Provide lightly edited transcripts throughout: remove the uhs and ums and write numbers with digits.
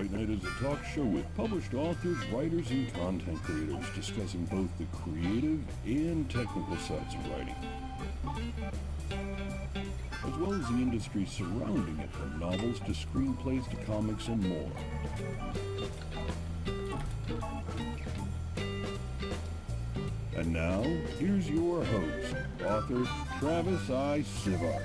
Write Night is a talk show with published authors, writers, and content creators discussing both the creative and technical sides of writing, as well as the industry surrounding it, from novels to screenplays to comics and more. And now, here's your host, author Travis Sivart.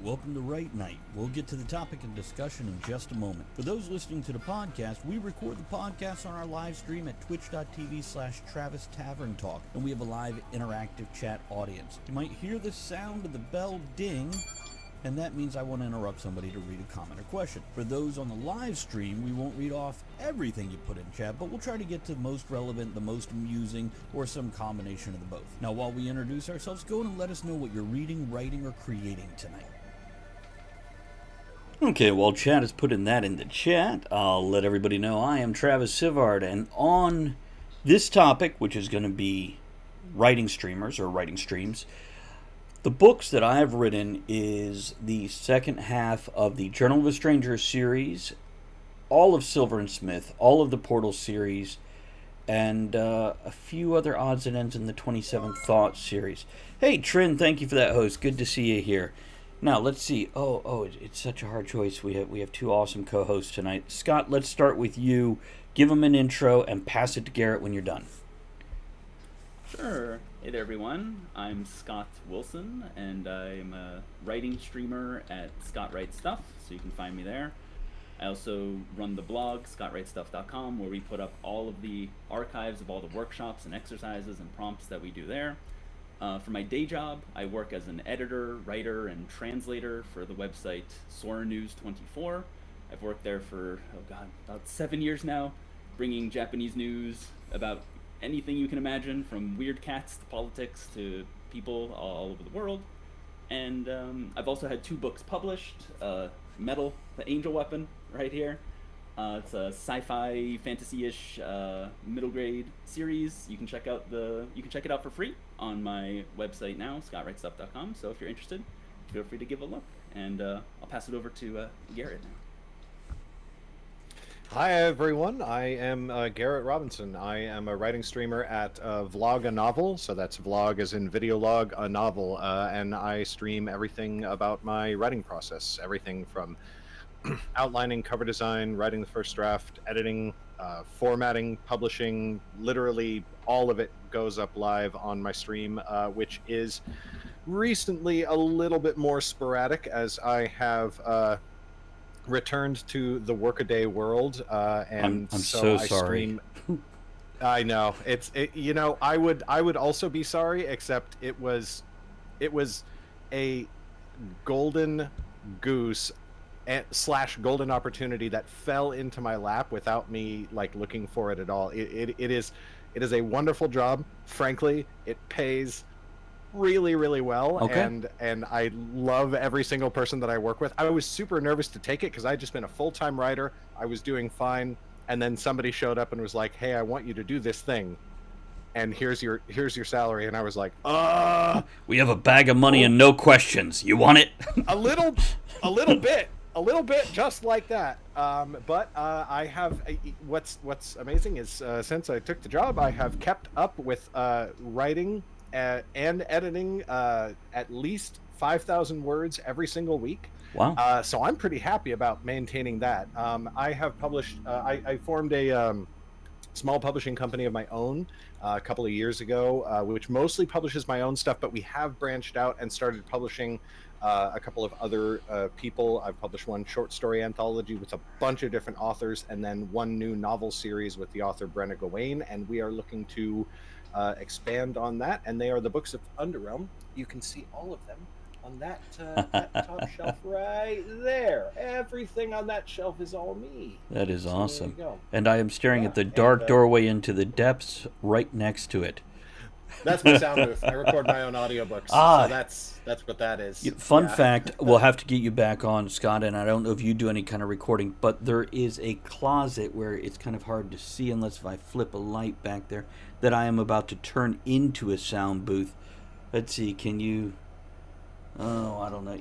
Welcome to Write Night. We'll get to the topic of discussion in just a moment. For those listening to the podcast, we record the podcast on our live stream at twitch.tv/Travis Tavern Talk, and we have a live interactive chat audience. You might hear the sound of the bell ding, and that means I want to interrupt somebody to read a comment or question. For those on the live stream, we won't read off everything you put in chat, but we'll try to get to the most relevant, the most amusing, or some combination of the both. Now, while we introduce ourselves, go and let us know what you're reading, writing, or creating tonight. Okay, while Chad is putting that in the chat, I'll let everybody know I am Travis Sivart, and on this topic, which is going to be writing streamers or writing streams, the books that I've written is the second half of the Journal of a Stranger series, all of Silver and Smith, all of the Portal series, and a few other odds and ends in the 27 Thoughts series. Hey, Trin, thank you for that, host. Good to see you here. Now, let's see. It's such a hard choice. We have two awesome co-hosts tonight. Scott, let's start with you. Give them an intro and pass it to Garrett when you're done. Sure. Hey there, everyone. I'm Scott Wilson, and I'm a writing streamer at Scott Writes Stuff, so you can find me there. I also run the blog, scottwritestuff.com, where we put up all of the archives of all the workshops and exercises and prompts that we do there. For my day job, I work as an editor, writer, and translator for the website Sora News 24. I've worked there for, about 7 years now, bringing Japanese news about anything you can imagine, from weird cats to politics to people all over the world. And I've also had 2 books published. Metal, the Angel Weapon, right here. It's a sci-fi, fantasy-ish middle grade series. You can check it out for free on my website now, scottwritestuff.com. So if you're interested, feel free to give a look. And I'll pass it over to Garrett now. Hi everyone, I am Garrett Robinson. I am a writing streamer at Vlog a Novel, so that's vlog as in video log, a novel, and I stream everything about my writing process, everything from outlining, cover design, writing the first draft, editing, formatting, publishing, literally all of it goes up live on my stream, which is recently a little bit more sporadic as I have returned to the workaday world, and I'm so sorry. I know I would also be sorry, except it was a golden goose / golden opportunity that fell into my lap without me looking for it at all. It is a wonderful job. Frankly, it pays really, really well. Okay. And I love every single person that I work with. I was super nervous to take it because I'd just been a full-time writer. I was doing fine, and then somebody showed up and was like, "Hey, I want you to do this thing, and here's your salary." And I was like, we have a bag of money and no questions. You want it? a little bit just like that. But I have what's amazing is since I took the job, I have kept up with writing and editing at least 5,000 words every single week. Wow. So I'm pretty happy about maintaining that. I have published, I formed a small publishing company of my own a couple of years ago, which mostly publishes my own stuff, but we have branched out and started publishing a couple of other people. I've published one short story anthology with a bunch of different authors, and then one new novel series with the author Brenna Gawain, and we are looking to expand on that, and they are the books of Underrealm. You can see all of them on that top shelf right there. Everything on that shelf is all me. That is so awesome. There you go. And I am staring at the dark doorway into the depths right next to it. That's my sound booth. I record my own audiobooks. So that's what that is. Fun fact, we'll have to get you back on, Scott, and I don't know if you do any kind of recording, but there is a closet where it's kind of hard to see unless if I flip a light back there, that I am about to turn into a sound booth. Let's see, can you... Oh, I don't know.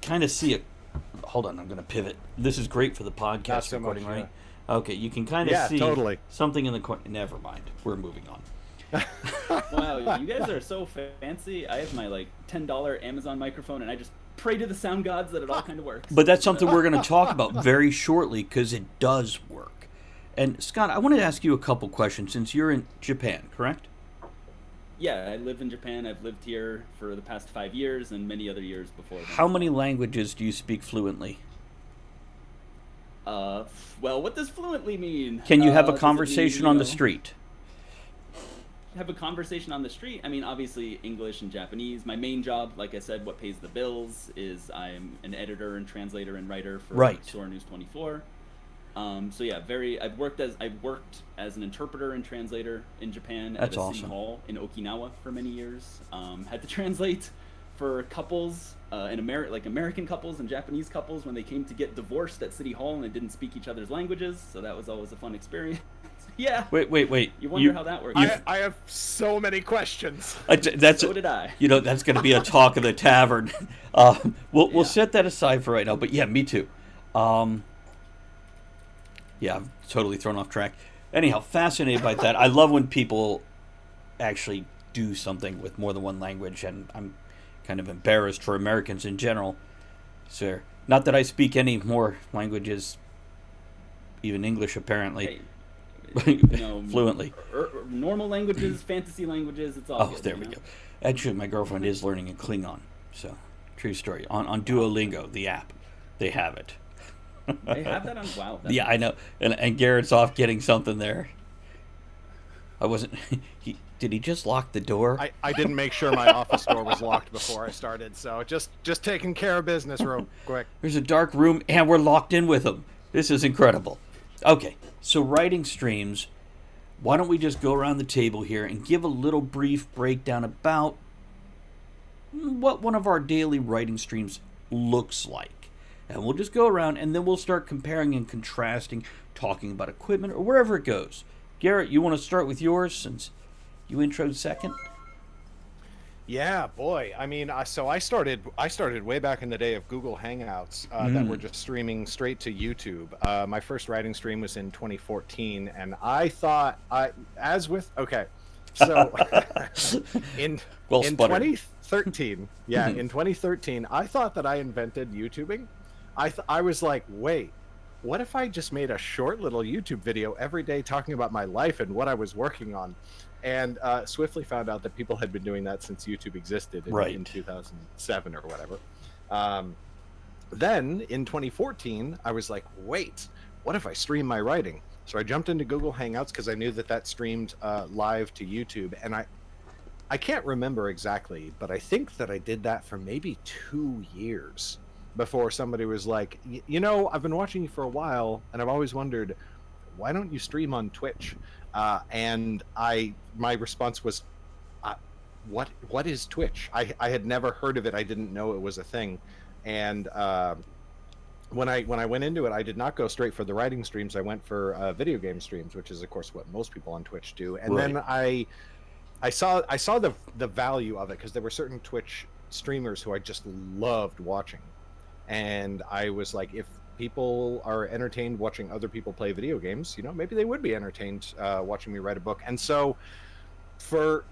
kind of see it. Hold on, I'm going to pivot. This is great for the podcast Not so recording, much, right? Okay, you can kind of Yeah, see totally. something in the corner. Never mind. We're moving on. Wow, you guys are so fancy. I have my like $10 Amazon microphone, and I just pray to the sound gods that it all kind of works. But that's something we're going to talk about very shortly because it does work. And Scott, I want to ask you a couple questions since you're in Japan, correct? Yeah, I live in Japan. I've lived here for the past 5 years and many other years before that. How many languages do you speak fluently? Well, what does fluently mean? Can you have a Does it conversation mean, on the street? Have a conversation on the street? I mean, obviously English and Japanese. My main job, like I said, what pays the bills is I'm an editor and translator and writer for Right. Store News 24. So yeah, I've worked as an interpreter and translator in Japan That's at a awesome. city hall in Okinawa for many years. Had to translate for couples, American couples and Japanese couples when they came to get divorced at city hall and they didn't speak each other's languages. So that was always a fun experience. Yeah. Wait. You wonder how that works. I have so many questions. So did I. You know, that's going to be a talk of the tavern. We'll set that aside for right now. But yeah, me too. Yeah, I've totally thrown off track. Anyhow, fascinated by that. I love when people actually do something with more than one language, and I'm kind of embarrassed for Americans in general. So, not that I speak any more languages, even English apparently, fluently. Normal languages, fantasy languages, it's all Oh, good, there we go. Actually, my girlfriend is learning in Klingon, so true story. On Duolingo, the app, they have it. They have that on WoW. Yeah, I know. And Garrett's off getting something there. I wasn't. Did he just lock the door? I didn't make sure my office door was locked before I started, so just taking care of business real quick. There's a dark room, and we're locked in with him. This is incredible. Okay, so writing streams. Why don't we just go around the table here and give a little brief breakdown about what one of our daily writing streams looks like. And we'll just go around, and then we'll start comparing and contrasting, talking about equipment, or wherever it goes. Garrett, you want to start with yours, since you introed second? Yeah, boy. I mean, so I started way back in the day of Google Hangouts that were just streaming straight to YouTube. My first writing stream was in 2014, and I thought so in 2013, in 2013, I thought that I invented YouTubing. I was like, wait, what if I just made a short little YouTube video every day talking about my life and what I was working on? And swiftly found out that people had been doing that since YouTube existed in 2007 or whatever. Then in 2014, I was like, wait, what if I stream my writing? So I jumped into Google Hangouts because I knew that streamed live to YouTube. And I can't remember exactly, but I think that I did that for maybe 2 years before somebody was like, you know, I've been watching you for a while, and I've always wondered, why don't you stream on Twitch? And my response was, what is Twitch? I had never heard of it. I didn't know it was a thing. And when I went into it, I did not go straight for the writing streams. I went for video game streams, which is of course what most people on Twitch do. And then I saw the value of it, because there were certain Twitch streamers who I just loved watching. And I was like, if people are entertained watching other people play video games, you know, maybe they would be entertained watching me write a book. And so for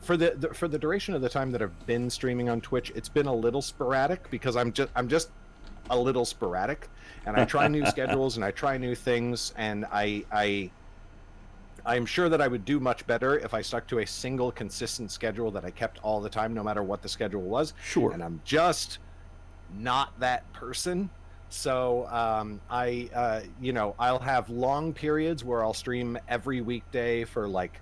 the duration of the time that I've been streaming on Twitch, it's been a little sporadic, because I'm just a little sporadic, and I try new schedules and I try new things, and I'm sure that I would do much better if I stuck to a single consistent schedule that I kept all the time, no matter what the schedule was. Sure. And I'm just not that person. So I'll have long periods where I'll stream every weekday for like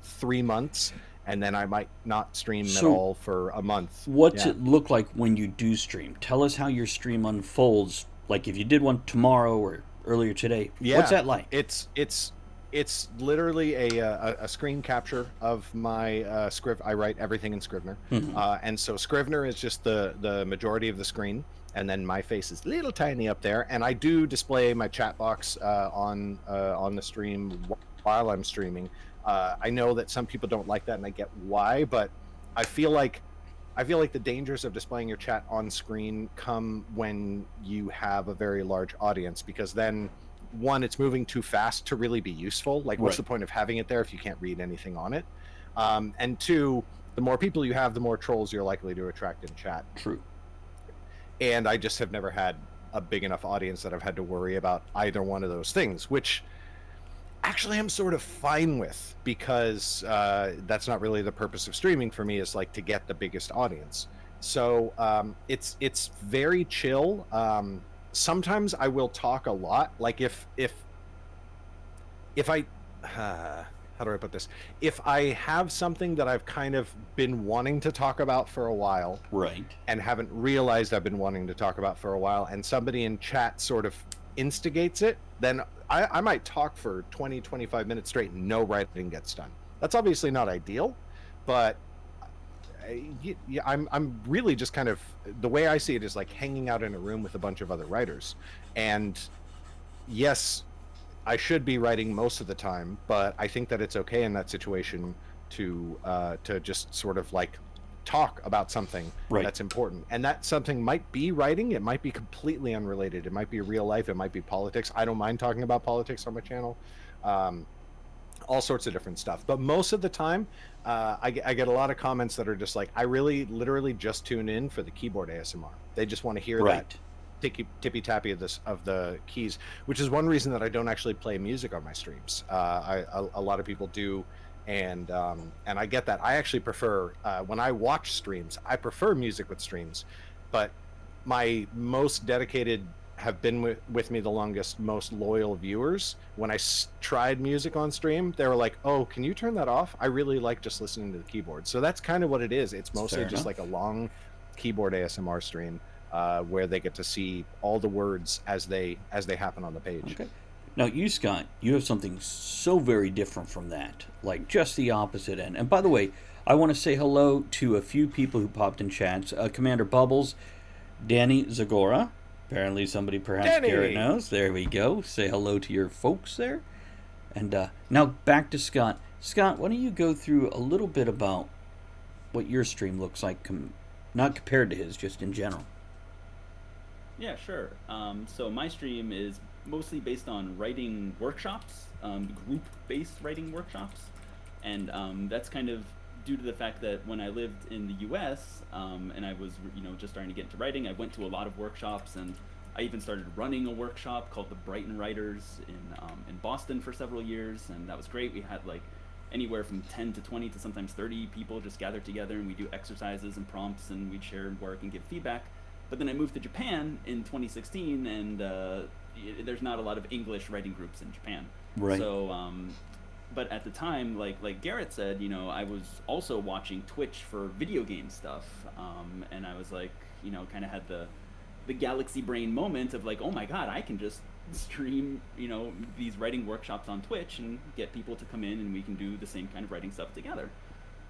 3 months, and then I might not stream at all for a month. What's it look like when you do stream? Tell us how your stream unfolds. Like if you did one tomorrow or earlier today, what's that like? It's literally a screen capture of my script. I write everything in Scrivener, and so Scrivener is just the majority of the screen, and then my face is little tiny up there. And I do display my chat box on the stream while I'm streaming. I know that some people don't like that, and I get why, but I feel like I feel like the dangers of displaying your chat on screen come when you have a very large audience, because then, one, it's moving too fast to really be useful. Like, what's Right. the point of having it there if you can't read anything on it? And two, the more people you have, the more trolls you're likely to attract in chat. True. And I just have never had a big enough audience that I've had to worry about either one of those things, which actually I'm sort of fine with, because that's not really the purpose of streaming for me, is like to get the biggest audience. So it's very chill. Sometimes I will talk a lot, like if I how do I put this? If I have something that I've kind of been wanting to talk about for a while, Right. and haven't realized I've been wanting to talk about for a while, and somebody in chat sort of instigates it, then I might talk for 20, 25 minutes straight and no writing gets done. That's obviously not ideal, but I'm really just kind of, the way I see it is like hanging out in a room with a bunch of other writers. And yes, I should be writing most of the time, but I think that it's okay in that situation to just sort of like talk about something Right. that's important. And that something might be writing, it might be completely unrelated, it might be real life, it might be politics. I don't mind talking about politics on my channel. All sorts of different stuff. But most of the time, I get a lot of comments that are just like, I really literally just tune in for the keyboard ASMR. They just want to hear Right. that tippy tappy of the keys, which is one reason that I don't actually play music on my streams. A lot of people do, and I get that. I actually prefer, when I watch streams, I prefer music with streams, but my most dedicated, have been with me the longest, most loyal viewers, when I tried music on stream, they were like, oh, can you turn that off? I really like just listening to the keyboard. So that's kind of what it is. It's mostly Fair just enough. like a long keyboard ASMR stream, where they get to see all the words as they happen on the page. Okay. Now, you, Scott, you have something so very different from that, like just the opposite end. And by the way, I want to say hello to a few people who popped in chats. Commander Bubbles, Danny Zagora. Apparently somebody perhaps Danny! Garrett knows. There we go. Say hello to your folks there. And now back to Scott. Scott, why don't you go through a little bit about what your stream looks like, not compared to his, just in general. Yeah, sure. So my stream is mostly based on writing workshops, group-based writing workshops, and that's kind of due to the fact that when I lived in the U.S. And I was, just starting to get into writing, I went to a lot of workshops, and I even started running a workshop called the Brighton Writers in Boston for several years, and that was great. We had like anywhere from 10 to 20 to sometimes 30 people just gathered together, and we do exercises and prompts, and we'd share work and give feedback. But then I moved to Japan in 2016, and there's not a lot of English writing groups in Japan. Right. So, but at the time, like Garrett said, I was also watching Twitch for video game stuff, and I was like, kind of had the galaxy brain moment of like, oh my god, I can just stream, these writing workshops on Twitch and get people to come in, and we can do the same kind of writing stuff together.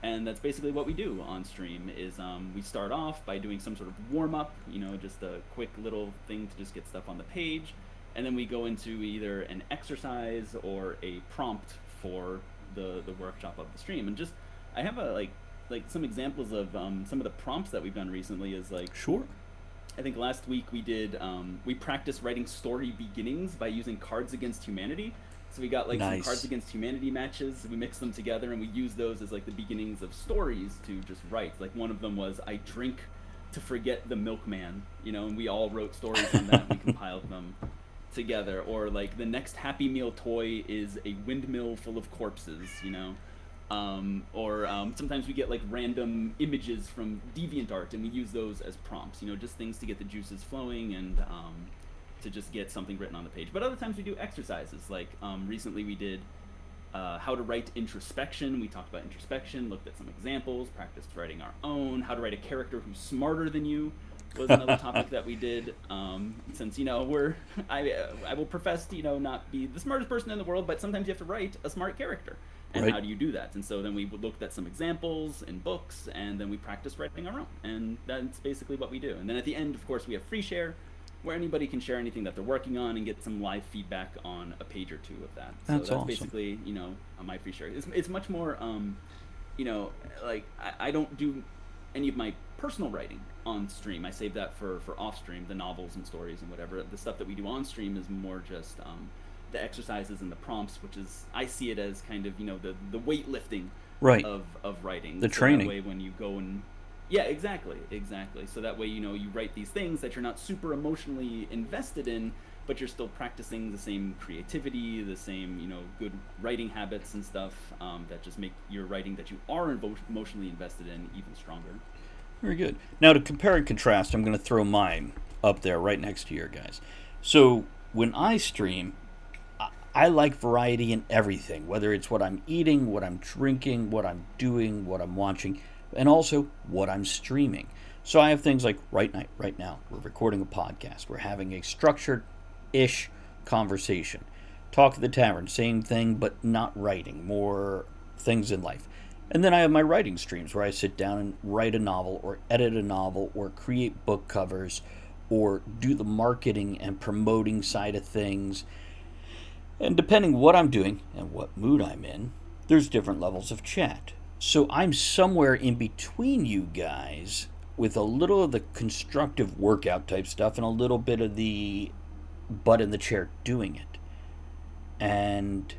And that's basically what we do on stream is we start off by doing some sort of warm-up, just a quick little thing to just get stuff on the page. And then we go into either an exercise or a prompt for the workshop of the stream. And just, I have like some examples of some of the prompts that we've done recently is like... Sure. I think last week we did, we practiced writing story beginnings by using Cards Against Humanity. So we got like Nice. some Cards Against Humanity matches, we mixed them together, and we used those as like the beginnings of stories to just write. Like one of them was, I drink to forget the milkman, and we all wrote stories on that, and we compiled them together. Or like the next Happy Meal toy is a windmill full of corpses, or sometimes we get like random images from DeviantArt, and we use those as prompts, just things to get the juices flowing and to just get something written on the page. But other times we do exercises, like recently we did how to write introspection. We talked about introspection, looked at some examples, practiced writing our own. How to write a character who's smarter than you was another topic that we did. Since I will profess to not be the smartest person in the world, but sometimes you have to write a smart character. And Right. how do you do that? And so then we looked at some examples in books, and then we practiced writing our own. And that's basically what we do. And then at the end, of course, we have free share, where anybody can share anything that they're working on and get some live feedback on a page or two of that. That's so that's awesome. basically, on my free share. It's much more, like I don't do any of my personal writing on stream. I save that for off stream, the novels and stories and whatever. The stuff that we do on stream is more just the exercises and the prompts, which is, I see it as kind of, the weightlifting Right. of writing. The So training. that way when you go and yeah, exactly. So that way, you write these things that you're not super emotionally invested in, but you're still practicing the same creativity, the same, good writing habits and stuff that just make your writing that you are emotionally invested in even stronger. Very good. Now, to compare and contrast, I'm going to throw mine up there right next to your guys. So when I stream, I like variety in everything, whether it's what I'm eating, what I'm drinking, what I'm doing, what I'm watching, and also what I'm streaming. So I have things like right now, we're recording a podcast. We're having a structured-ish conversation. Talk at the Tavern, same thing, but not writing, more things in life. And then I have my writing streams where I sit down and write a novel or edit a novel or create book covers or do the marketing and promoting side of things. And depending what I'm doing and what mood I'm in, there's different levels of chat. So I'm somewhere in between you guys with a little of the constructive workout type stuff and a little bit of the butt in the chair doing it. And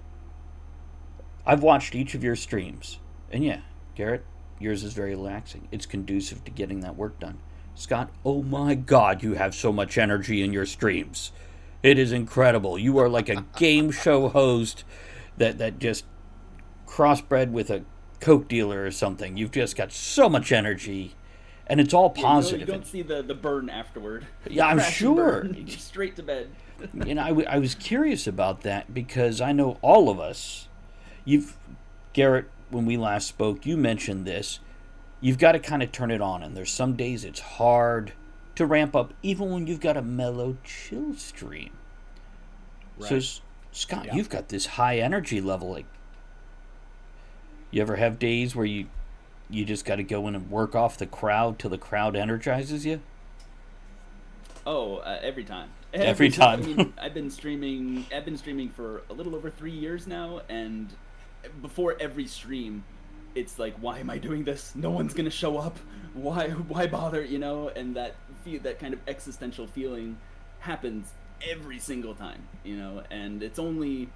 I've watched each of your streams. And yeah, Garrett, yours is very relaxing. It's conducive to getting that work done. Scott, oh my God, you have so much energy in your streams. It is incredible. You are like a game show host that just crossbred with a Coke dealer or something. You've just got so much energy, and it's all positive. You don't see the burn afterward. Yeah, I'm Crash and sure. burn, straight to bed. I was curious about that because I know all of us. Garrett, when we last spoke, you mentioned this. You've got to kind of turn it on, and there's some days it's hard to ramp up, even when you've got a mellow, chill stream. Right. So, Scott, Yeah. you've got this high energy level. Like, you ever have days where you just got to go in and work off the crowd till the crowd energizes you? Oh, every time. Every time. I mean, I've been streaming for a little over 3 years now, and before every stream, it's like, why am I doing this? No one's gonna show up. Why bother? And that kind of existential feeling happens every single time. And it's only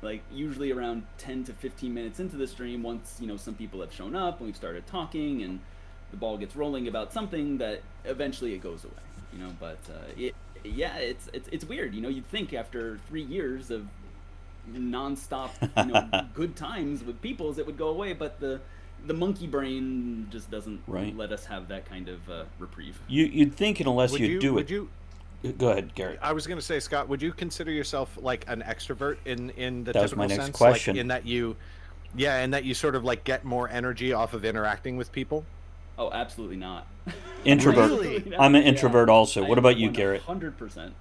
like usually around 10 to 15 minutes into the stream, once some people have shown up and we've started talking and the ball gets rolling about something, that eventually it goes away. But it's weird. You'd think after 3 years of nonstop good times with peoples it would go away, but the monkey brain just doesn't let us have that kind of reprieve. You'd think it unless you do it. Would you? Go ahead, Garrett. I was going to say, Scott, would you consider yourself like an extrovert in the That was typical my next sense? question. Like in that you sort of like get more energy off of interacting with people? Oh, absolutely not. Introvert. Really? I'm an introvert also. What about you, Garrett? 100%.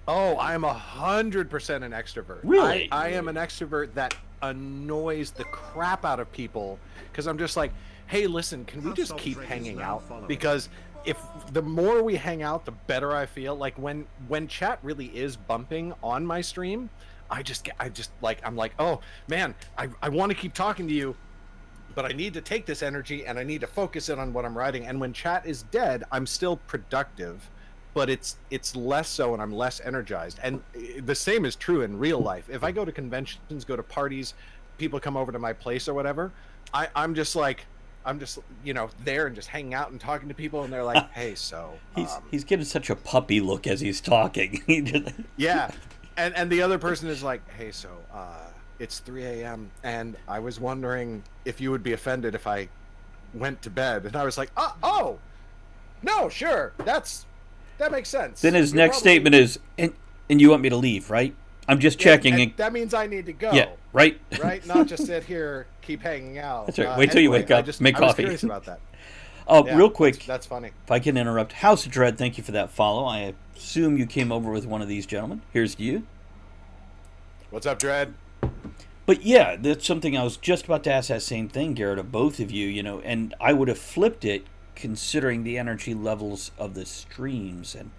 Oh, I'm 100% an extrovert. Really? I am an extrovert that annoys the crap out of people because I'm just like, hey, listen, can we just keep hanging out? Because if the more we hang out, the better I feel. Like when chat really is bumping on my stream, I'm like, oh man, I want to keep talking to you, but I need to take this energy and I need to focus it on what I'm writing. And when chat is dead, I'm still productive, but it's less so and I'm less energized. And the same is true in real life. If I go to conventions, go to parties, people come over to my place or whatever, I'm just there and just hanging out and talking to people, and they're like, hey, so He's getting such a puppy look as he's talking. yeah. And the other person is like, hey, so it's 3 a.m. and I was wondering if you would be offended if I went to bed. And I was like, oh no, sure, that makes sense. Then his next statement is, and you want me to leave, right? I'm just checking. And that means I need to go. Yeah, right. Right? Not just sit here, keep hanging out. That's right. Wait till you wake up, make I coffee. was curious about that. Yeah, real quick, that's funny. if I can interrupt, House of Dread, thank you for that follow. I assume you came over with one of these gentlemen. Here's to you. What's up, Dread? But yeah, that's something I was just about to ask that same thing, Garrett, of both of you, and I would have flipped it considering the energy levels of the streams. And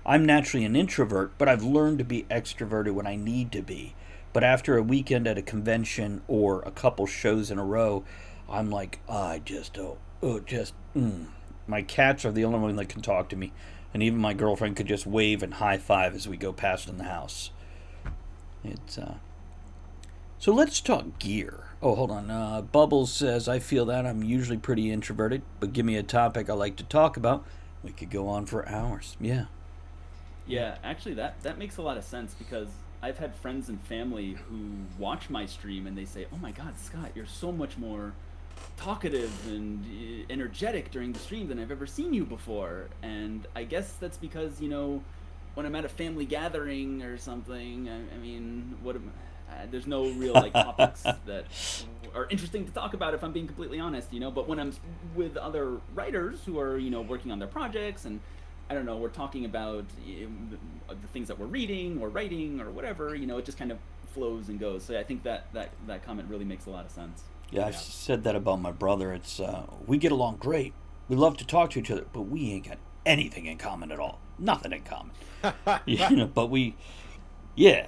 I'm naturally an introvert, but I've learned to be extroverted when I need to be. But after a weekend at a convention or a couple shows in a row, I'm like, My cats are the only one that can talk to me, and even my girlfriend could just wave and high five as we go past in the house. It's So let's talk gear. Oh, hold on. Bubbles says, I feel that I'm usually pretty introverted, but give me a topic I like to talk about. We could go on for hours. Yeah. Yeah, actually, that makes a lot of sense because I've had friends and family who watch my stream and they say, "Oh my God, Scott, you're so much more talkative and energetic during the stream than I've ever seen you before." And I guess that's because when I'm at a family gathering or something, I mean, there's no real like topics that are interesting to talk about if I'm being completely honest. But when I'm with other writers who are working on their projects and I don't know, we're talking about the things that we're reading or writing or whatever, it just kind of flows and goes. So I think that comment really makes a lot of sense. Yeah, I've said that about my brother. It's we get along great. We love to talk to each other, but we ain't got anything in common at all. Nothing in common. But yeah.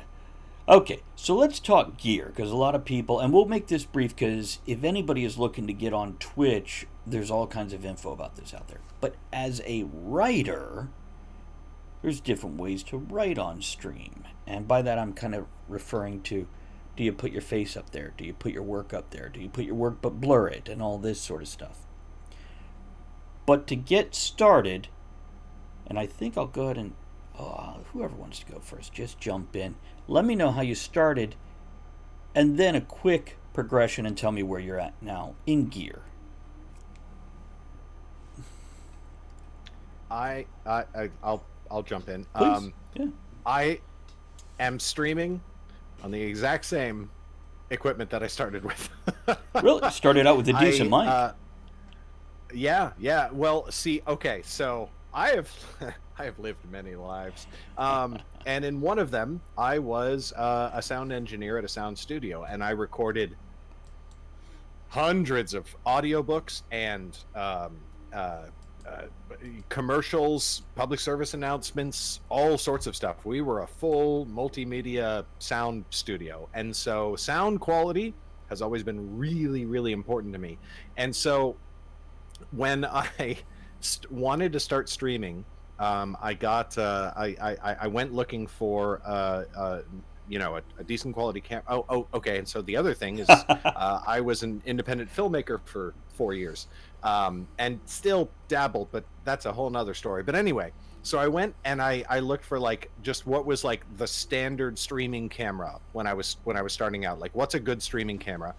Okay, so let's talk gear, because a lot of people, and we'll make this brief, because if anybody is looking to get on Twitch, there's all kinds of info about this out there. But as a writer, there's different ways to write on stream. And by that, I'm kind of referring to, do you put your face up there? Do you put your work up there? Do you put your work but blur it? And all this sort of stuff. But to get started, and I think I'll go ahead and, whoever wants to go first, just jump in. Let me know how you started, and then a quick progression and tell me where you're at now in gear. I'll jump in. Please. Yeah. I am streaming on the exact same equipment that I started with. Really? Started out with a decent mic. Yeah. Well, see, okay, so I have I have lived many lives, and in one of them, I was a sound engineer at a sound studio, and I recorded hundreds of audiobooks and commercials, public service announcements, all sorts of stuff. We were a full multimedia sound studio, and so sound quality has always been really, really important to me. And so when I wanted to start streaming, I went looking for a decent quality camera. Okay. And so the other thing is, I was an independent filmmaker for 4 years, and still dabbled, but that's a whole nother story. But anyway, so I went and I looked for like just what was like the standard streaming camera when I was starting out. Like, what's a good streaming camera?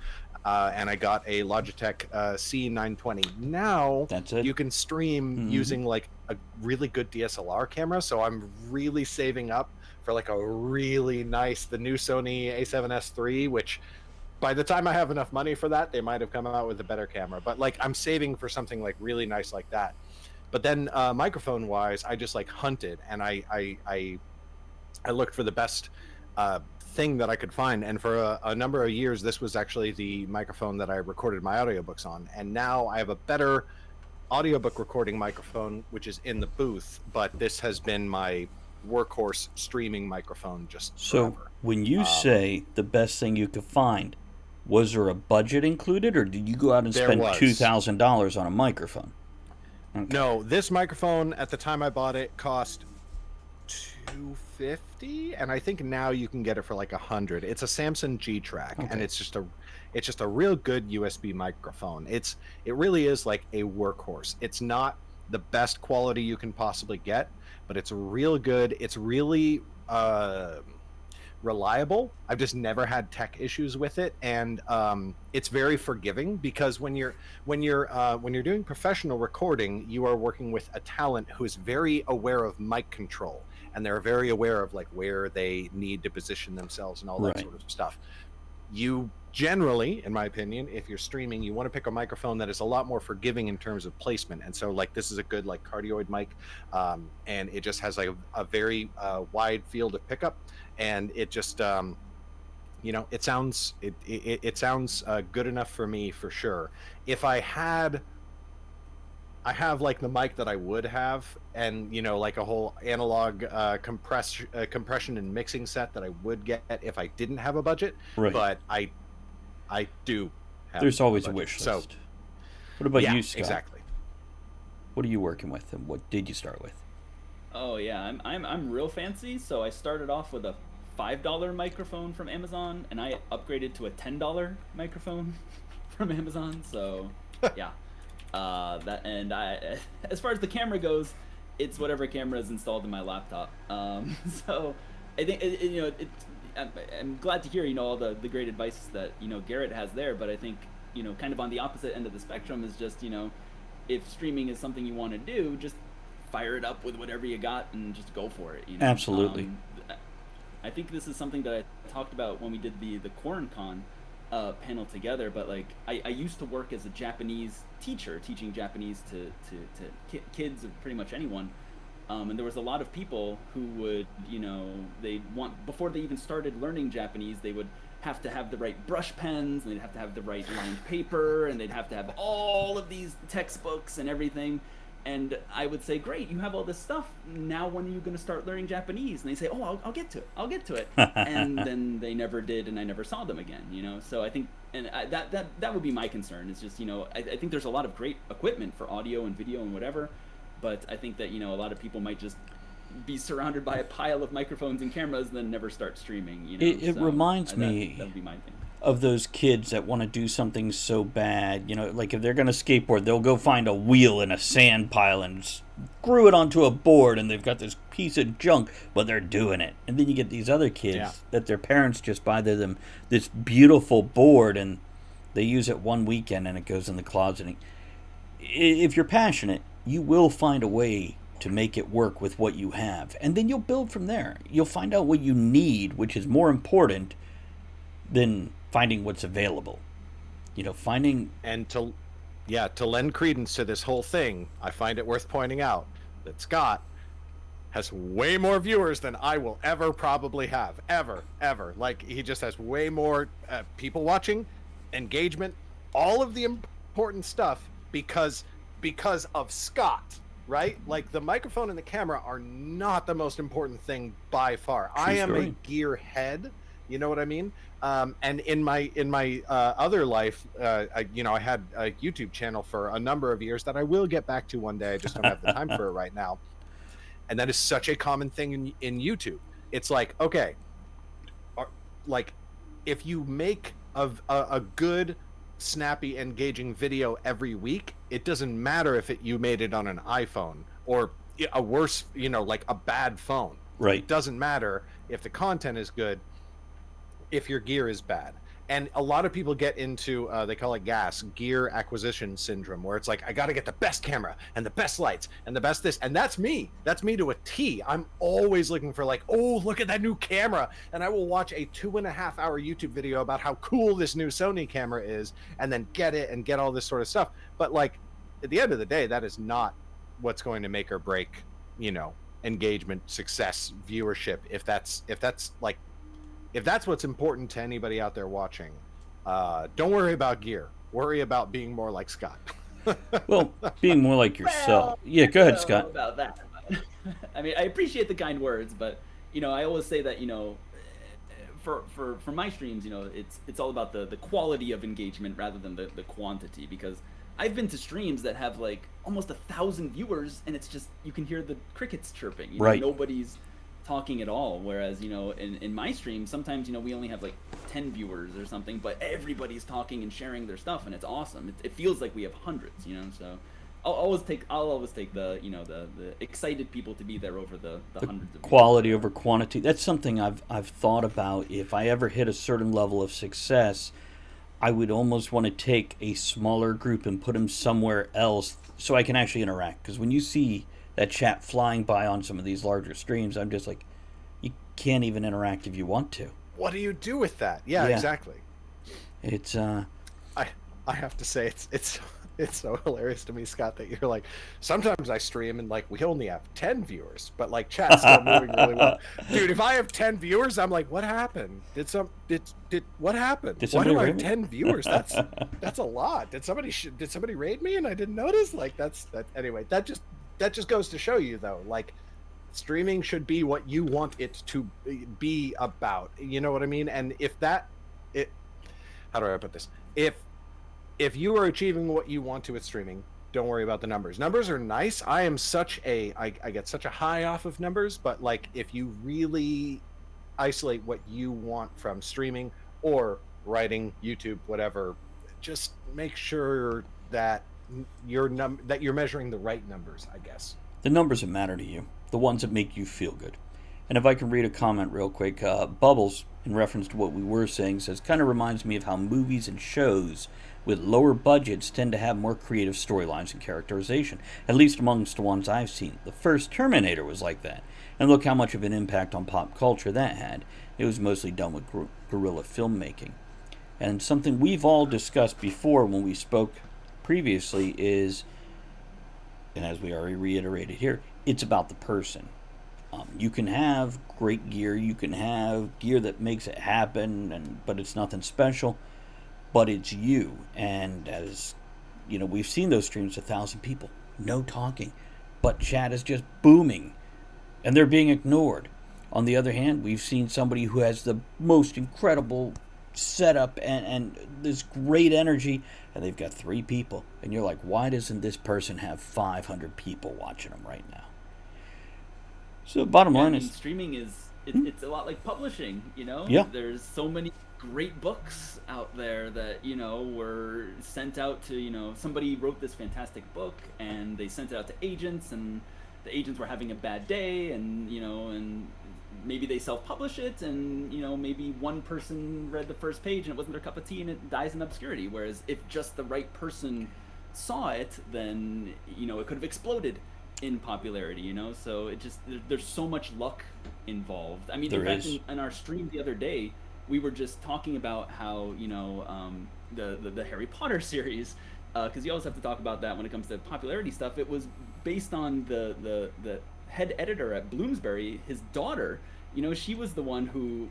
And I got a Logitech C920. Now you can stream using like a really good DSLR camera. So I'm really saving up for like a really nice, the new Sony A7S III, which by the time I have enough money for that, they might have come out with a better camera. But like, I'm saving for something like really nice like that. But then microphone wise, I just like hunted and I looked for the best thing that I could find, and for a number of years this was actually the microphone that I recorded my audiobooks on. And now I have a better audiobook recording microphone, which is in the booth, but this has been my workhorse streaming microphone just forever. When you say the best thing you could find, was there a budget included, or did you go out and spend $2,000 on a microphone? Okay. No, this microphone at the time I bought it cost $250, and I think now you can get it for like $100. It's a Samson G-Track, and it's just a real good USB microphone. It really is like a workhorse. It's not the best quality you can possibly get, but it's real good. It's really reliable. I've just never had tech issues with it, and it's very forgiving because when you're doing professional recording, you are working with a talent who is very aware of mic control, and they're very aware of like where they need to position themselves and all that sort of stuff. You generally, in my opinion, if you're streaming, you want to pick a microphone that is a lot more forgiving in terms of placement. And so like this is a good like cardioid mic, and it just has like a very wide field of pickup, and it just it sounds good enough for me for sure. If I have like the mic that I would have, and like a whole analog compression and mixing set that I would get if I didn't have a budget. Right. But I do have. There's always a budget. wish So, list. What about yeah, you, Scott? exactly. What are you working with, and what did you start with? Oh yeah, I'm real fancy. So I started off with a $5 microphone from Amazon, and I upgraded to a $10 microphone from Amazon. So yeah, as far as the camera goes, it's whatever camera is installed in my laptop. So I think I'm glad to hear all the great advice that Garrett has there. But I think kind of on the opposite end of the spectrum is just if streaming is something you want to do, just fire it up with whatever you got and just go for it. Absolutely. I think this is something that I talked about when we did the CornCon panel together. But like, I used to work as a Japanese teacher, teaching Japanese to kids, of pretty much anyone. And there was a lot of people who would, they want, before they even started learning Japanese, they would have to have the right brush pens, and they'd have to have the right lined paper, and they'd have to have all of these textbooks and everything. And I would say, great, you have all this stuff. Now when are you going to start learning Japanese? And they say, oh, I'll get to it. I'll get to it. And then they never did, and I never saw them again, So I think, and that would be my concern. Is just, I think there's a lot of great equipment for audio and video and whatever. But I think that, a lot of people might just be surrounded by a pile of microphones and cameras and then never start streaming, It reminds me that would be my thing. Of those kids that want to do something so bad. Like if they're going to skateboard, they'll go find a wheel in a sand pile and screw it onto a board, and they've got this piece of junk, but they're doing it. And then you get these other kids that their parents just buy them this beautiful board, and they use it one weekend and it goes in the closet. If you're passionate, you will find a way to make it work with what you have, and then you'll build from there. You'll find out what you need, which is more important than finding what's available. Finding... And to lend credence to this whole thing, I find it worth pointing out that Scott has way more viewers than I will ever probably have. Ever. Like, he just has way more people watching, engagement, all of the important stuff because of Scott, right? Like, the microphone and the camera are not the most important thing by far. I am a gear head, you know what I mean? And in my other life, I had a YouTube channel for a number of years that I will get back to one day. I just don't have the time for it right now. And that is such a common thing in YouTube. It's like, okay, like if you make a good, snappy, engaging video every week, it doesn't matter if you made it on an iPhone or a worse, like a bad phone. Right. It doesn't matter if the content is good, if your gear is bad. And a lot of people get into they call it gear acquisition syndrome, where it's like, I got to get the best camera and the best lights and the best this, and that's me to a T. I'm always looking for like, oh, look at that new camera, and I will watch a 2.5 hour YouTube video about how cool this new Sony camera is, and then get it and get all this sort of stuff. But like, at the end of the day, that is not what's going to make or break engagement, success, viewership. If that's what's important to anybody out there watching, don't worry about gear. Worry about being more like Scott. Well, being more like yourself. Yeah, go ahead, Scott. About that. I mean, I appreciate the kind words, but I always say that for my streams, it's all about the quality of engagement rather than the quantity, because I've been to streams that have like almost 1,000 viewers, and it's just, you can hear the crickets chirping. Right. Nobody's talking at all, whereas in my stream sometimes we only have like 10 viewers or something, but everybody's talking and sharing their stuff, and it's awesome. It feels like we have hundreds, so I'll always take the the excited people to be there over the hundreds of quality over quantity. That's something I've thought about. If I ever hit a certain level of success, I would almost want to take a smaller group and put them somewhere else so I can actually interact, because when you see that chat flying by on some of these larger streams, I'm just like, you can't even interact if you want to. What do you do with that? Yeah. Exactly. It's I have to say it's so hilarious to me, Scott, that you're like, sometimes I stream and like we only have 10 viewers, but like chat's still moving really well. Dude, if I have 10 viewers, I'm like, what happened? What happened? Why do I have 10 viewers? That's a lot. Did somebody raid me and I didn't notice? Like anyway, that just goes to show you, though, like, streaming should be what you want it to be about. You know what I mean? And how do I put this? If if you are achieving what you want to with streaming, don't worry about the numbers. Numbers are nice. I get such a high off of numbers, but like if you really isolate what you want from streaming or writing, YouTube, whatever, just make sure that that you're measuring the right numbers, I guess. The numbers that matter to you, the ones that make you feel good. And if I can read a comment real quick, Bubbles, in reference to what we were saying, says, kind of reminds me of how movies and shows with lower budgets tend to have more creative storylines and characterization, at least amongst the ones I've seen. The first Terminator was like that, and look how much of an impact on pop culture that had. It was mostly done with guerrilla filmmaking. And something we've all discussed before when we spoke previously is, and as we already reiterated here, it's about the person. You can have great gear, you can have gear that makes it happen, but it's nothing special, but it's you. And as you know, we've seen those streams, 1,000 people, no talking, but chat is just booming, and they're being ignored. On the other hand, we've seen somebody who has the most incredible setup and this great energy, and they've got 3 people, and you're like, why doesn't this person have 500 people watching them right now? So bottom line is, streaming is it's a lot like publishing, you know? Yeah. There's so many great books out there that, you know, were sent out to, you know, somebody wrote this fantastic book and they sent it out to agents, and the agents were having a bad day, and, you know, and maybe they self-publish it, and, you know, maybe one person read the first page and it wasn't their cup of tea and it dies in obscurity. Whereas if just the right person saw it, then, you know, it could have exploded in popularity, you know. So it just, there's so much luck involved. I mean, There in fact, is. in our stream the other day, we were just talking about how, you know, the Harry Potter series, because you always have to talk about that when it comes to popularity stuff. It was based on the head editor at Bloomsbury, his daughter. You know, she was the one who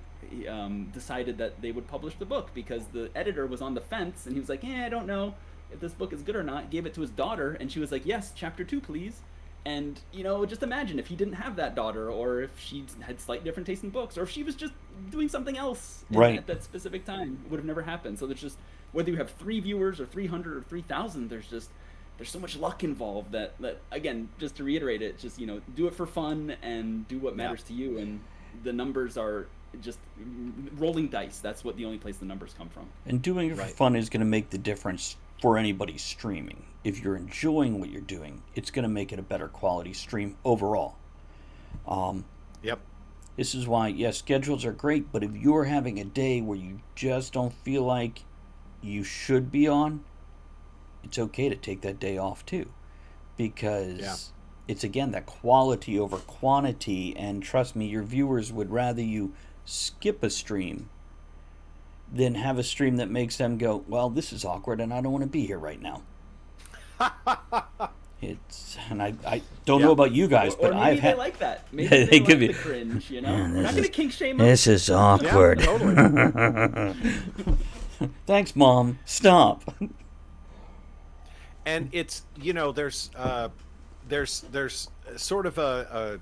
decided that they would publish the book, because the editor was on the fence and he was like, I don't know if this book is good or not. Gave it to his daughter and she was like, yes, chapter 2 please. And, you know, just imagine if he didn't have that daughter, or if she had slightly different taste in books, or if she was just doing something else Right. at that specific time, it would have never happened. So there's just, whether you have 3 viewers or 300 or 3,000, there's so much luck involved that again, just to reiterate it, just, you know, do it for fun and do what matters to you. And the numbers are just rolling dice. That's what the only place the numbers come from. and doing it for fun is going to make the difference for anybody streaming. If you're enjoying what you're doing, it's going to make it a better quality stream overall. Yep. This is why, yes, schedules are great, but if you're having a day where you just don't feel like you should be on, it's okay to take that day off too. Because it's, again, that quality over quantity, and trust me, your viewers would rather you skip a stream than have a stream that makes them go, well, this is awkward and I don't want to be here right now. And I don't know about you guys, but or maybe I've had, they like that. Maybe they like give the you cringe, you know? We're not going to kink shame them. this is awkward. Yeah, totally. Thanks, Mom. Stop. And it's, you know, there's sort of a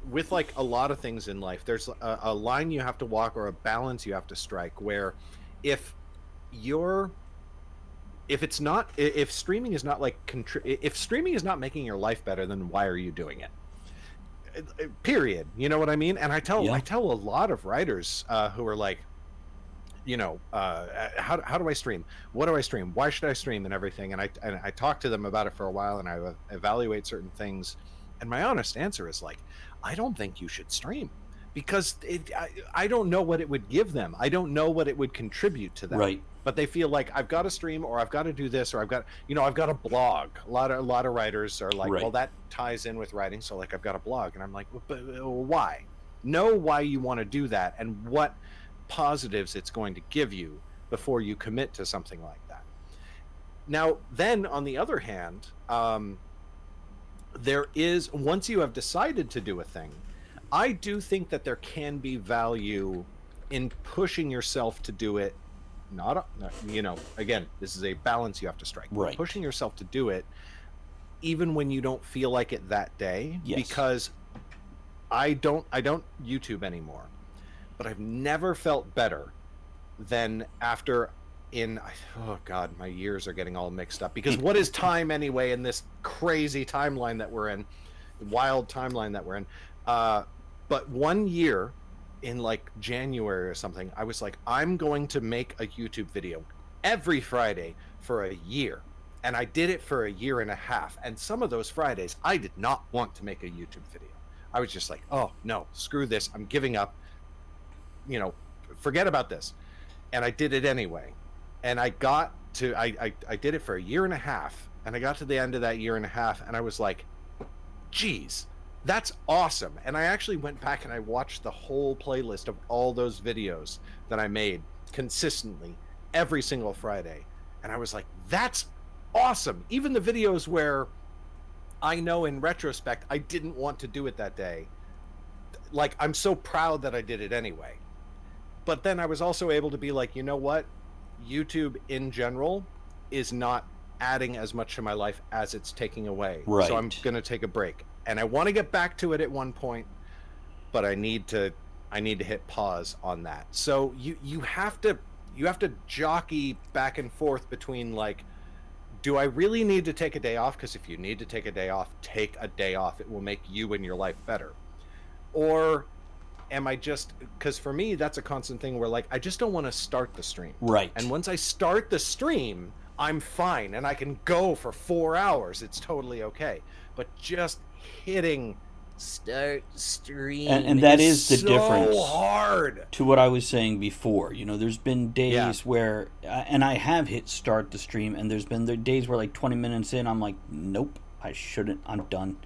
with like a lot of things in life, there's a line you have to walk, or a balance you have to strike, where if it's not, if streaming is not like if streaming is not making your life better, then why are you doing it? Period. You know what I mean? And I tell a lot of writers who are like, you know, how do I stream? What do I stream? Why should I stream? And everything. And I talk to them about it for a while, and I evaluate certain things. And my honest answer is like, I don't think you should stream, because I don't know what it would give them. I don't know what it would contribute to them. Right. But they feel like, I've got to stream, or I've got to do this, or I've got a blog. A lot of writers are like, well, that ties in with writing, so like I've got a blog. And I'm like, but why? Know why you want to do that, and what positives it's going to give you before you commit to something like that. Now, then on the other hand, there is, once you have decided to do a thing, I do think that there can be value in pushing yourself to do it. Not, you know, again, this is a balance you have to strike. Right. Pushing yourself to do it, even when you don't feel like it that day. Yes. Because I don't YouTube anymore, but I've never felt better than after oh God, my years are getting all mixed up, because what is time anyway in this crazy timeline that we're in, wild timeline that we're in? But 1 year, in like January or something, I was like, I'm going to make a YouTube video every Friday for a year. And I did it for a year and a half. And some of those Fridays, I did not want to make a YouTube video. I was just like, oh no, screw this. I'm giving up. Forget about this. And I did it anyway. And I did it for a year and a half. And I got to the end of that year and a half, and I was like, geez, that's awesome. And I actually went back and I watched the whole playlist of all those videos that I made consistently every single Friday. And I was like, that's awesome. Even the videos where I know in retrospect I didn't want to do it that day, like, I'm so proud that I did it anyway. But then I was also able to be like, you know what? YouTube in general is not adding as much to my life as it's taking away. Right. So I'm going to take a break. And I want to get back to it at one point, but I need to hit pause on that. So you have to jockey back and forth between, like, do I really need to take a day off? Because if you need to take a day off, take a day off. It will make you and your life better. Or am I just, because for me, that's a constant thing where, like, I just don't want to start the stream. Right. And once I start the stream, I'm fine and I can go for 4 hours. It's totally okay. But just hitting start stream, and that is the so difference hard to what I was saying before. There's been days where, and I have hit start the stream, and there's been days where, like, 20 minutes in, I'm like, nope, I shouldn't, I'm done.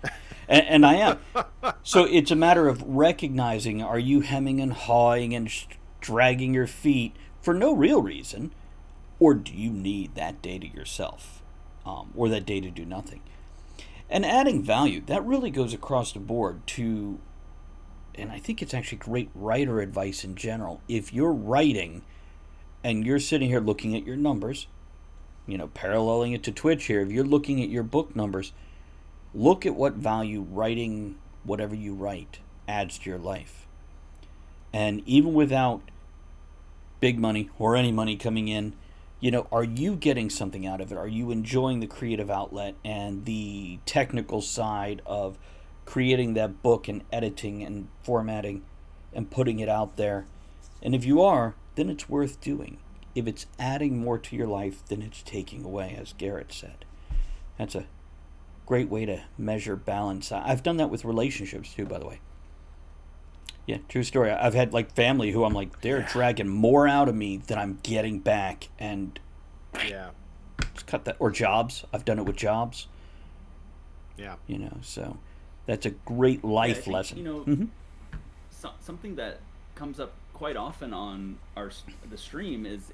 and I am. So it's a matter of recognizing, are you hemming and hawing and dragging your feet for no real reason, or do you need that day to yourself, or that day to do nothing? And adding value, that really goes across the board to, and I think it's actually great writer advice in general. If you're writing and you're sitting here looking at your numbers, paralleling it to Twitch here, if you're looking at your book numbers, look at what value writing whatever you write adds to your life. And even without big money or any money coming in, are you getting something out of it? Are you enjoying the creative outlet and the technical side of creating that book and editing and formatting and putting it out there? And if you are, then it's worth doing. If it's adding more to your life than it's taking away, as Garrett said. That's a great way to measure balance. I've done that with relationships too, by the way. Yeah, true story. I've had, like, family who I'm like, they're dragging more out of me than I'm getting back, and just cut that. Or jobs. I've done it with jobs. Yeah. So that's a great life think, lesson. Something that comes up quite often on the stream is,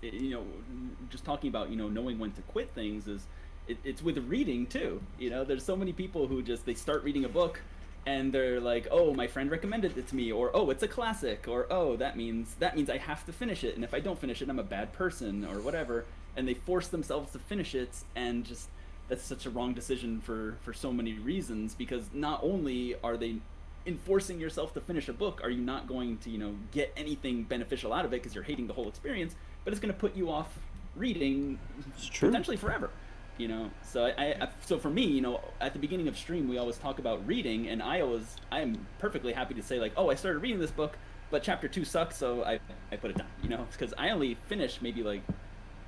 just talking about, knowing when to quit things is, it's with reading too. There's so many people who they start reading a book, and they're like, oh, my friend recommended it to me, or oh, it's a classic, or oh, that means I have to finish it, and if I don't finish it, I'm a bad person, or whatever, and they force themselves to finish it, and just, that's such a wrong decision for so many reasons, because not only are they enforcing yourself to finish a book, are you not going to, get anything beneficial out of it because you're hating the whole experience, but it's going to put you off reading potentially forever. So for me, at the beginning of stream, we always talk about reading, and I am perfectly happy to say, like, oh, I started reading this book, but chapter 2 sucks, so I put it down, because I only finish maybe like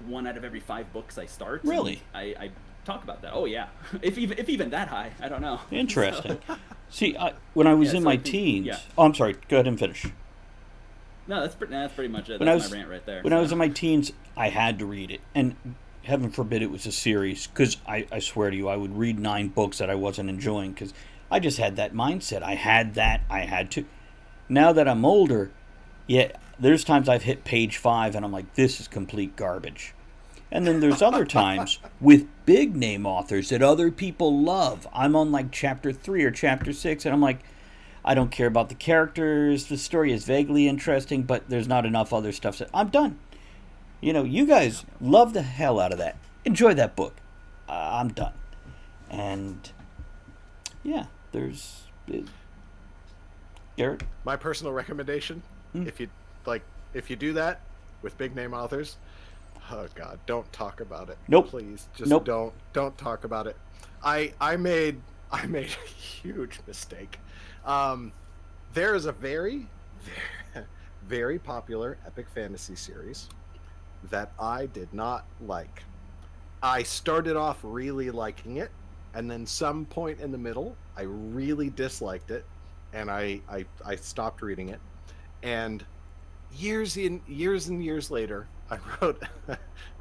1 out of every 5 books I start. Really? I talk about that. Oh yeah, if even that high, I don't know. Interesting. See, when I was in my teens, oh, I'm sorry, go ahead and finish. No, that's pretty much it. That's my rant right there. When I was in my teens, I had to read it, and heaven forbid it was a series, because I swear to you, I would read 9 books that I wasn't enjoying, because I just had that mindset. I had to. Now that I'm older, there's times I've hit page 5, and I'm like, this is complete garbage. And then there's other times with big name authors that other people love. I'm on like chapter 3 or chapter 6, and I'm like, I don't care about the characters. The story is vaguely interesting, but there's not enough other stuff. So I'm done. You guys love the hell out of that. Enjoy that book. I'm done. And there's Garrett. My personal recommendation, if you do that with big name authors, Oh God, don't talk about it. Nope. Please, just Nope. don't talk about it. I made a huge mistake. There is a very, very popular epic fantasy series that I did not like. I started off really liking it, and then some point in the middle, I really disliked it, and I stopped reading it. And years and years later, I wrote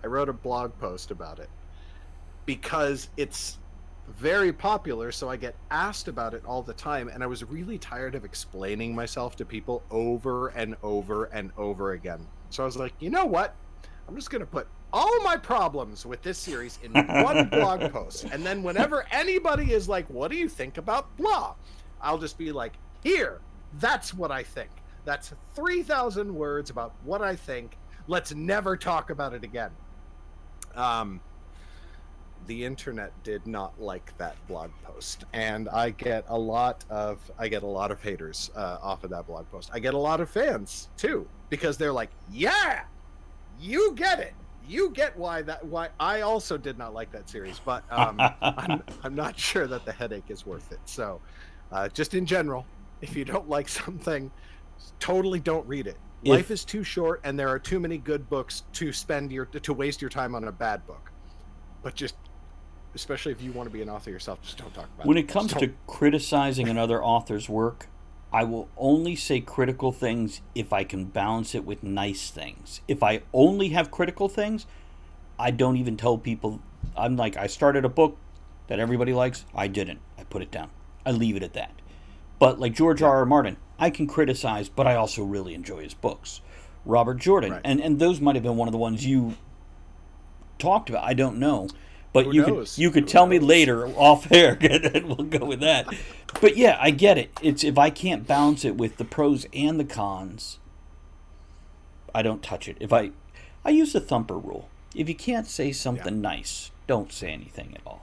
I wrote a blog post about it because it's very popular, so I get asked about it all the time, and I was really tired of explaining myself to people over and over and over again. So I was like, you know what? I'm just going to put all my problems with this series in one blog post, and then whenever anybody is like, what do you think about blah, I'll just be like, here, that's what I think. That's 3,000 words about what I think. Let's never talk about it again. The internet did not like that blog post, and I get a lot of haters off of that blog post. I get a lot of fans too, because they're like, yeah, you get it. You get why I also did not like that series, but I'm not sure that the headache is worth it. So just in general, if you don't like something, totally don't read it. Life is too short, and there are too many good books to waste your time on a bad book. But just, especially if you want to be an author yourself, just don't talk about it. When it comes to criticizing another author's work, I will only say critical things if I can balance it with nice things. If I only have critical things, I don't even tell people. I'm like, I started a book that everybody likes. I didn't. I put it down. I leave it at that. But like George R. R. Martin, I can criticize, but I also really enjoy his books. Robert Jordan, right. and those might have been one of the ones you talked about. I don't know. But you could tell me later off air, and we'll go with that. But yeah, I get it. It's if I can't balance it with the pros and the cons, I don't touch it. I use the thumper rule. If you can't say something nice, don't say anything at all.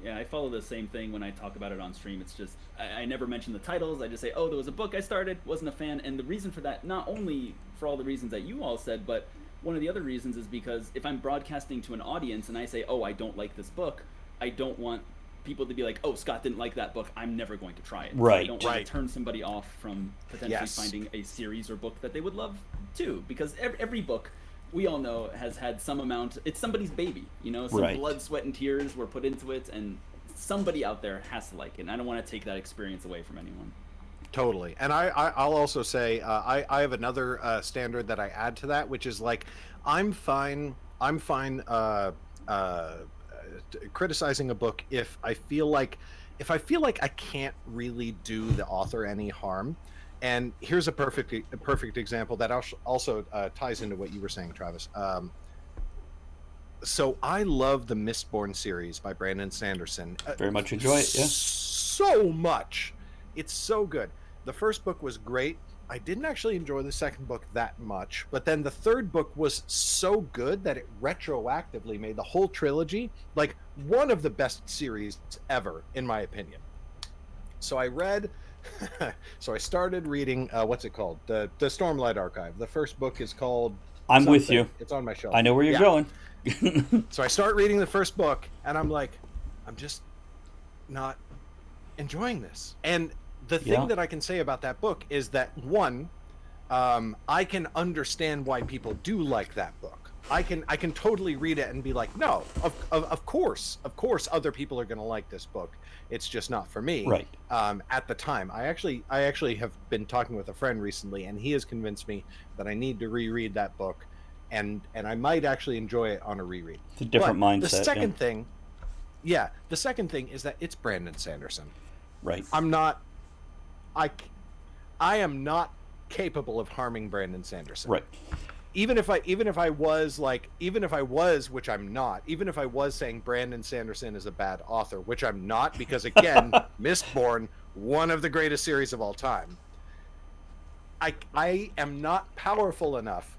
Yeah, I follow the same thing when I talk about it on stream. It's just, I never mention the titles. I just say, oh, there was a book I started, wasn't a fan. And the reason for that, not only for all the reasons that you all said, but one of the other reasons is because if I'm broadcasting to an audience and I say, oh, I don't like this book, I don't want people to be like, oh, Scott didn't like that book, I'm never going to try it. Right. So I don't want to turn somebody off from potentially finding a series or book that they would love too. Because every book, we all know, has had some amount, it's somebody's baby, some blood, sweat, and tears were put into it, and somebody out there has to like it, and I don't want to take that experience away from anyone. Totally. And I'll also say, I have another standard that I add to that, which is like, I'm fine criticizing a book if I feel like I can't really do the author any harm. And here's a perfect example that also ties into what you were saying, Travis. So I love the Mistborn series by Brandon Sanderson. Very much enjoy it, yeah. So much. It's so good. The first book was great. I didn't actually enjoy the second book that much, but then the third book was so good that it retroactively made the whole trilogy like one of the best series ever, in my opinion. So I started reading, what's it called? The Stormlight Archive. The first book is called... I'm with you. It's on my shelf. I know where you're going. So I start reading the first book, and I'm like, I'm just not enjoying this. And the thing that I can say about that book is that, one, I can understand why people do like that book. I can totally read it and be like, no, of course other people are going to like this book. It's just not for me. Right. At the time, I actually have been talking with a friend recently, and he has convinced me that I need to reread that book, and I might actually enjoy it on a reread. It's a different mindset. The second thing, the second thing is that it's Brandon Sanderson. Right. I am not capable of harming Brandon Sanderson. Right. Even if I was, which I'm not, even if I was saying Brandon Sanderson is a bad author, which I'm not, because again, Mistborn, one of the greatest series of all time, I am not powerful enough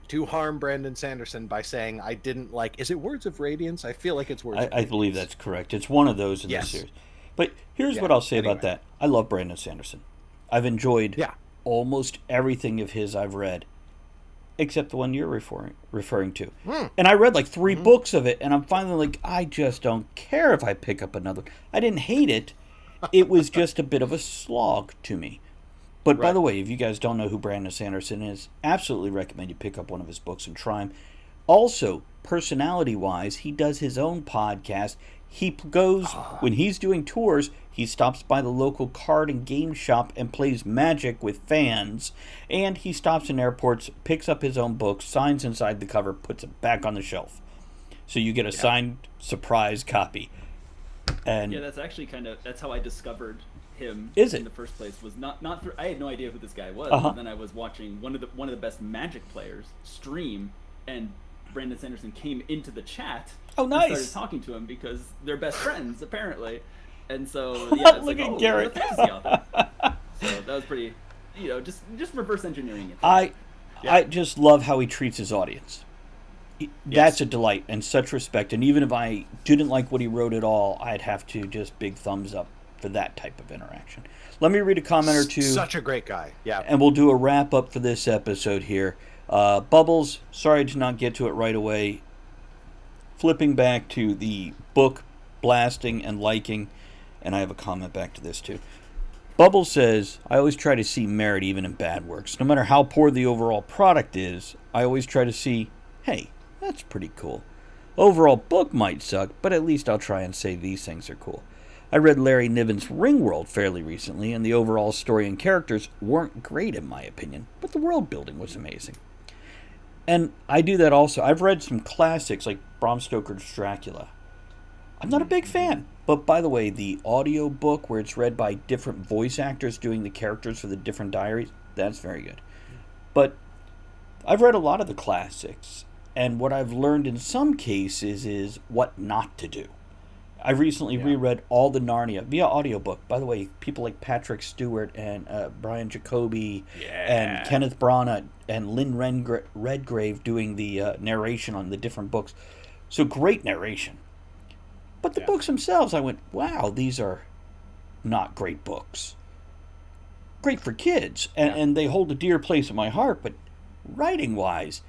to harm Brandon Sanderson by saying I didn't like, is it Words of Radiance? I feel like it's Words of Radiance. I believe that's correct. It's one of those in the series. But here's what I'll say about that. I love Brandon Sanderson. I've enjoyed almost everything of his I've read. except the one you're referring to. And I read like 3 books of it, and I'm finally like, I just don't care if I pick up another. I didn't hate it. It was just a bit of a slog to me. But by Right. the way, if you guys don't know who Brandon Sanderson is, absolutely recommend you pick up one of his books and try him. Also, personality-wise, he does his own podcast. He goes, when he's doing tours, he stops by the local card and game shop and plays Magic with fans. And he stops in airports, picks up his own books, signs inside the cover, puts it back on the shelf. So you get a signed surprise copy. And Yeah, that's actually that's how I discovered him. Is in it? the first place? Was not through, I had no idea who this guy was. Uh-huh. And then I was watching one of the best Magic players stream, and Brandon Sanderson came into the chat. Oh, And nice. started talking to him because they're best friends apparently, and so yeah, it's Look like, at oh, Garrett. there's a fantasy author. So that was pretty, just reverse engineering it. I just love how he treats his audience. That's a delight and such respect. And even if I didn't like what he wrote at all, I'd have to just big thumbs up for that type of interaction. Let me read a comment or two. Such a great guy. Yeah. And we'll do a wrap up for this episode here. Bubbles, sorry to not get to it right away. Flipping back to the book blasting and liking, and I have a comment back to this too. Bubbles says, I always try to see merit even in bad works. No matter how poor the overall product is, I always try to see, hey, that's pretty cool. Overall book might suck, but at least I'll try and say these things are cool. I read Larry Niven's Ringworld fairly recently, and the overall story and characters weren't great in my opinion, but the world building was amazing. And I do that also. I've read some classics like Bram Stoker's Dracula. I'm not a big fan, but by the way, the audio book where it's read by different voice actors doing the characters for the different diaries, that's very good. But I've read a lot of the classics, and what I've learned in some cases is what not to do. I recently reread all the Narnia via audiobook. By the way, people like Patrick Stewart and Brian Jacoby and Kenneth Branagh and Lynn Redgrave doing the narration on the different books. So great narration. But the books themselves, I went, wow, these are not great books. Great for kids, and they hold a dear place in my heart, but writing-wise,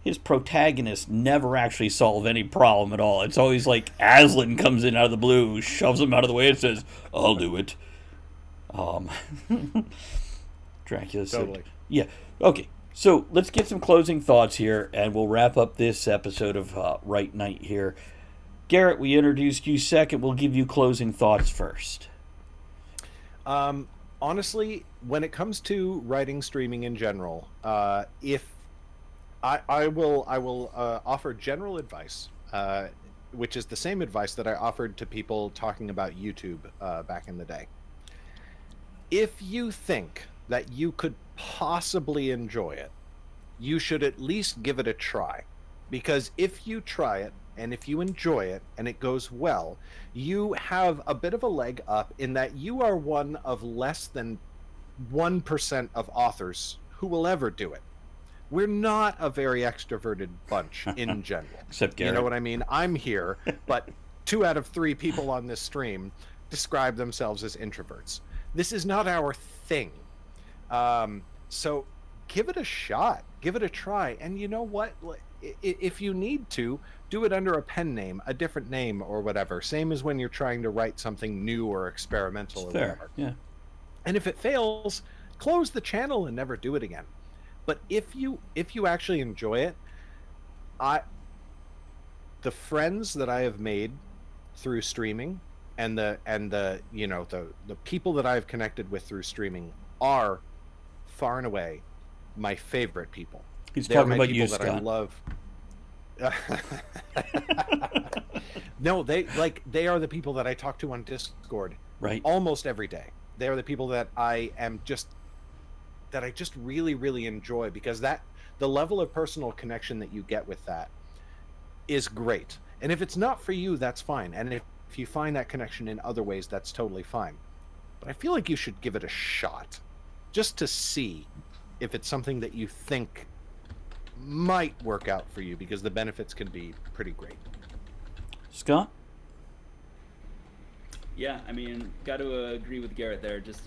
his protagonists never actually solve any problem at all. It's always like Aslan comes in out of the blue, shoves him out of the way, and says, I'll do it. Dracula said... Totally. Yeah, okay. So let's get some closing thoughts here, and we'll wrap up this episode of Right Night here. Garrett, we introduced you second. We'll give you closing thoughts first. Honestly, when it comes to writing streaming in general, if I will offer general advice, which is the same advice that I offered to people talking about YouTube back in the day. If you think that you could possibly enjoy it, you should at least give it a try. Because if you try it, and if you enjoy it, and it goes well, you have a bit of a leg up in that you are one of less than 1% of authors who will ever do it. We're not a very extroverted bunch in general. Except Garrett. You know what I mean? I'm here, but 2 out of 3 people on this stream describe themselves as introverts. This is not our thing. So give it a shot. Give it a try. And you know what? If you need to, do it under a pen name, a different name or whatever. Same as when you're trying to write something new or experimental or whatever. Yeah. And if it fails, close the channel and never do it again. But if you actually enjoy it, the friends that I have made through streaming and the people that I've connected with through streaming are far and away my favorite people. He's They're talking my about people you, that Scott. I love. No, they are the people that I talk to on Discord Right. almost every day. They are the people that I just really, really enjoy, because the level of personal connection that you get with that is great. And if it's not for you, that's fine. And if you find that connection in other ways, that's totally fine. But I feel like you should give it a shot just to see if it's something that you think might work out for you, because the benefits can be pretty great. Scott? Yeah, I mean, got to agree with Garrett there. Just,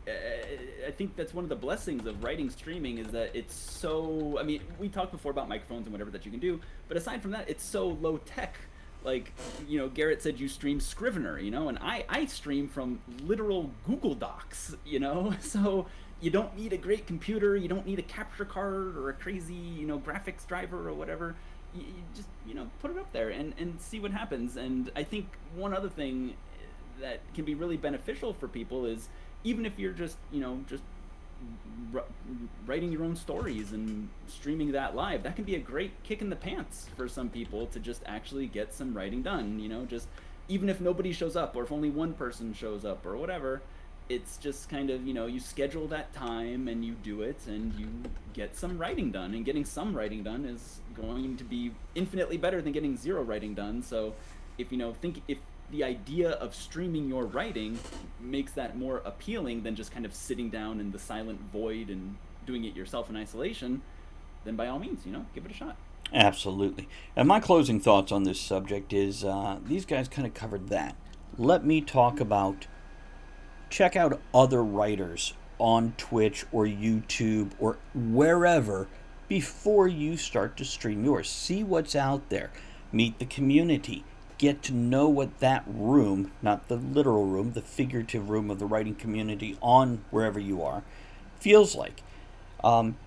I think that's one of the blessings of writing streaming is that it's so. I mean, we talked before about microphones and whatever that you can do, but aside from that, it's so low tech. Like, Garrett said you stream Scrivener, and I stream from literal Google Docs, so you don't need a great computer, you don't need a capture card or a crazy, graphics driver or whatever. You just, put it up there and see what happens. And I think one other thing that can be really beneficial for people is even if you're just, writing your own stories and streaming that live, that can be a great kick in the pants for some people to just actually get some writing done, just even if nobody shows up or if only one person shows up or whatever. It's just kind of, you schedule that time and you do it and you get some writing done, and getting some writing done is going to be infinitely better than getting zero writing done. So if if the idea of streaming your writing makes that more appealing than just kind of sitting down in the silent void and doing it yourself in isolation, then by all means, give it a shot. Absolutely. And my closing thoughts on this subject is these guys kind of covered that. Let me talk about, check out other writers on Twitch or YouTube or wherever before you start to stream yours. See what's out there. Meet the community. Get to know what that room, not the literal room, the figurative room of the writing community on wherever you are, feels like.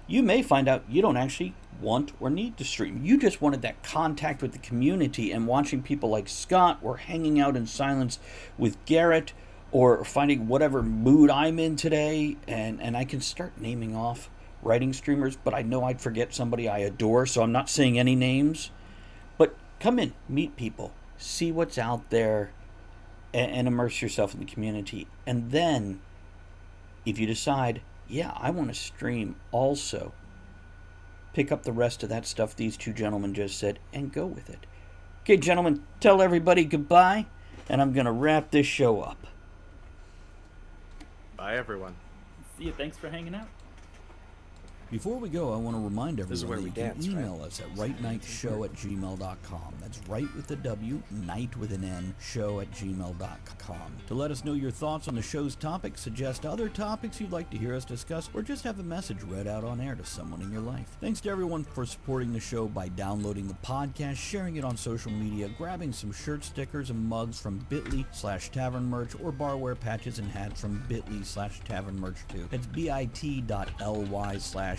You may find out you don't actually want or need to stream. You just wanted that contact with the community, and watching people like Scott or hanging out in silence with Garrett or finding whatever mood I'm in today, and I can start naming off writing streamers, but I know I'd forget somebody I adore, so I'm not saying any names. But come in, meet people. See what's out there and immerse yourself in the community. And then, if you decide, yeah, I want to stream also, pick up the rest of that stuff these two gentlemen just said and go with it. Okay, gentlemen, tell everybody goodbye, and I'm going to wrap this show up. Bye, everyone. See you. Thanks for hanging out. Before we go, I want to remind This is where everyone we that you can dance, email us at writenightshow@gmail.com. That's right with a W, night with an N, show@gmail.com. To let us know your thoughts on the show's topic, suggest other topics you'd like to hear us discuss, or just have a message read out on air to someone in your life. Thanks to everyone for supporting the show by downloading the podcast, sharing it on social media, grabbing some shirt stickers and mugs from bit.ly/tavern merch, or barware patches and hats from bit.ly/tavern merch too. It's bit.ly/tavern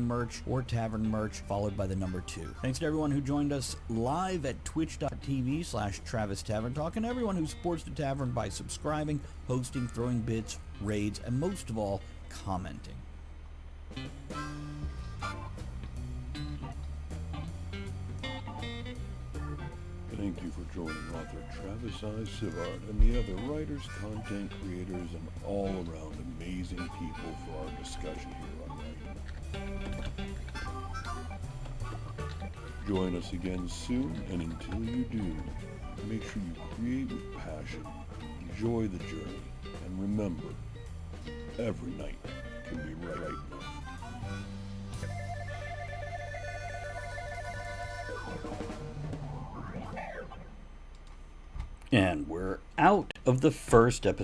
merch or tavern merch followed by the number 2. Thanks to everyone who joined us live at twitch.tv/Travis Tavern Talk, and everyone who supports the tavern by subscribing, hosting, throwing bits, raids, and most of all, commenting. Thank you for joining author Travis Sivart and the other writers, content creators, and all-around amazing people for our discussion here on writing. Join us again soon, and until you do, make sure you create with passion, enjoy the journey, and remember, every night can be right enough. And we're out of the first episode.